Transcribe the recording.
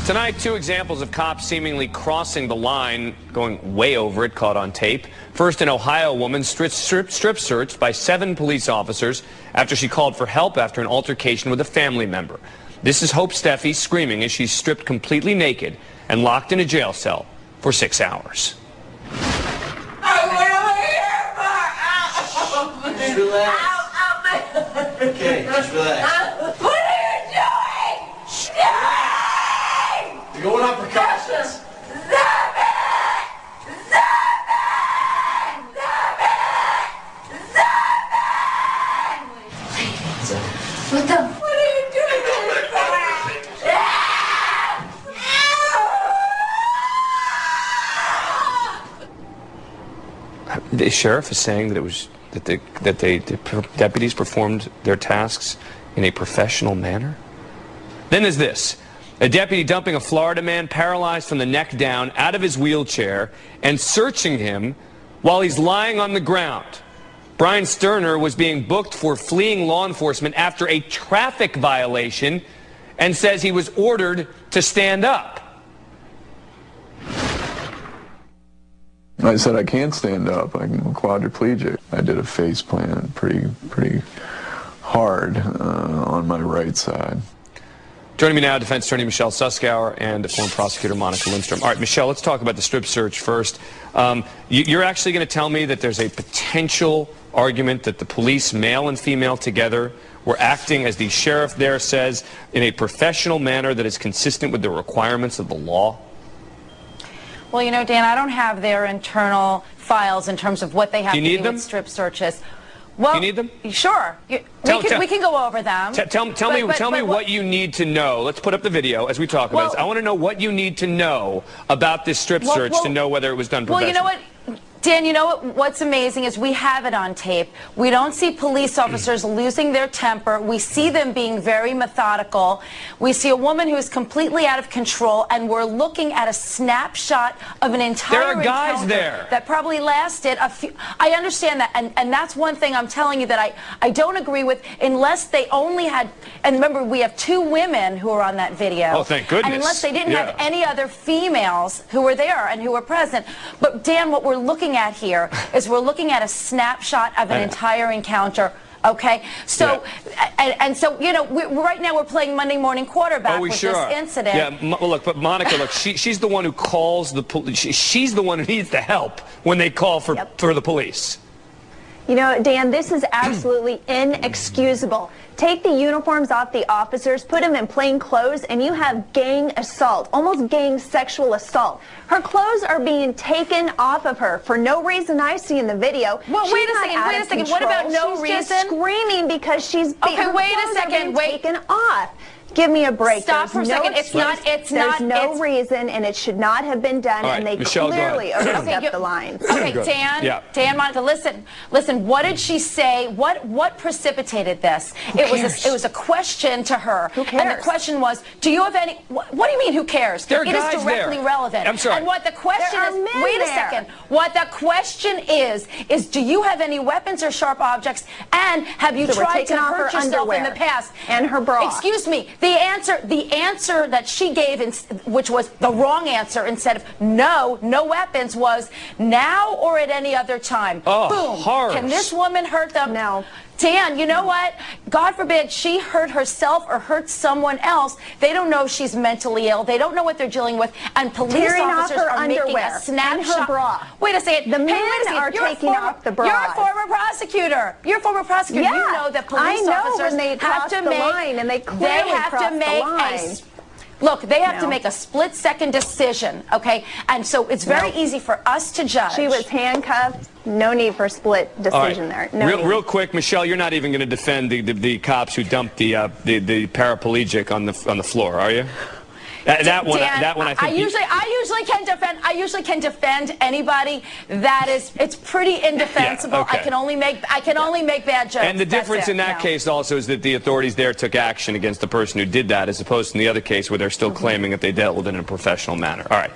Tonight, two examples of cops seemingly crossing the line, going way over it, caught on tape. First, an Ohio woman strip searched by 7 police officers after she called for help after an altercation with a family member. This is Hope Steffey screaming as she's stripped completely naked and locked in a jail cell for 6 hours. Just relax. Okay, just relax. What are you doing? Steffey! You're going on precautions. What are you doing? The sheriff is saying that it was the deputies performed their tasks in a professional manner. Then there's this. A deputy dumping a Florida man paralyzed from the neck down out of his wheelchair and searching him while he's lying on the ground. Brian Sterner was being booked for fleeing law enforcement after a traffic violation and says he was ordered to stand up. I said I can't stand up. I'm quadriplegic. I did a face plant pretty hard on my right side. Joining me now, defense attorney Michelle Suskauer and former prosecutor Monica Lindstrom. All right, Michelle, let's talk about the strip search first. You're actually going to tell me that there's a potential argument that the police, male and female together, were acting, as the sheriff there says, in a professional manner that is consistent with the requirements of the law? Well, you know, Dan, I don't have their internal files in terms of what they have to do with strip searches. Well, you need them? Sure. We can go over them. Tell me what you need to know. Let's put up the video as we talk about this. I want to know what you need to know about this strip search to know whether it was done professionally. Well, you know what? Dan, you know what's amazing is we have it on tape. We don't see police officers losing their temper. We see them being very methodical. We see a woman who is completely out of control, and we're looking at a snapshot of an entire guys there that probably lasted a few. I understand that, and that's one thing I'm telling you that I don't agree with, unless they only had, and remember, we have 2 women who are on that video. Oh, thank goodness. And unless they didn't have any other females who were there and who were present. But Dan, what we're looking at here is we're looking at a snapshot of an entire encounter. Okay, so and so you know, right now we're playing Monday morning quarterback with this incident. Yeah, well, look, but Monica, look, she's the one who calls the police. She's the one who needs the help when they call for the police. You know, Dan, this is absolutely inexcusable. Take the uniforms off the officers, put them in plain clothes, and you have gang assault, almost gang sexual assault. Her clothes are being taken off of her for no reason I see in the video. Well, wait a second. What about no reason? She's just screaming because she's being taken off. Give me a break. Stop for a second. There's no reason, and it should not have been done, and they Michelle, clearly overstepped the lines. Okay, Dan, Monica, listen. What did she say? What precipitated this? It was a question to her. Who cares? And the question was, do you have any? What do you mean? Who cares? There are it guys is directly relevant. I'm sorry. And what the question there is, are men wait a there. second. What the question is do you have any weapons or sharp objects? And have you tried to hurt yourself in the past? And her bra. Excuse me. The answer that she gave, which was the wrong answer, instead of no weapons, was now or at any other time. Oh, boom. harsh. Can this woman hurt them? No. Dan, you know what? God forbid she hurt herself or hurt someone else. They don't know she's mentally ill. They don't know what they're dealing with. And police officers are making a snapshot. And her bra. Wait a second. The men are taking off the bra. You're a former prosecutor. You're a former prosecutor. Yeah, you know that police officers when they have to make line, and they clearly crossed the line. Look, they have to make a split-second decision, okay? And so it's very easy for us to judge. She was handcuffed. No need for split decision there. No real quick, Michelle, you're not even going to defend the cops who dumped the paraplegic on the floor, are you? That one, I think. I usually can defend anybody that is. It's pretty indefensible. Yeah, okay. I can only make bad jokes. And the difference in that case also is that the authorities there took action against the person who did that, as opposed to the other case where they're still claiming that they dealt with it in a professional manner. All right.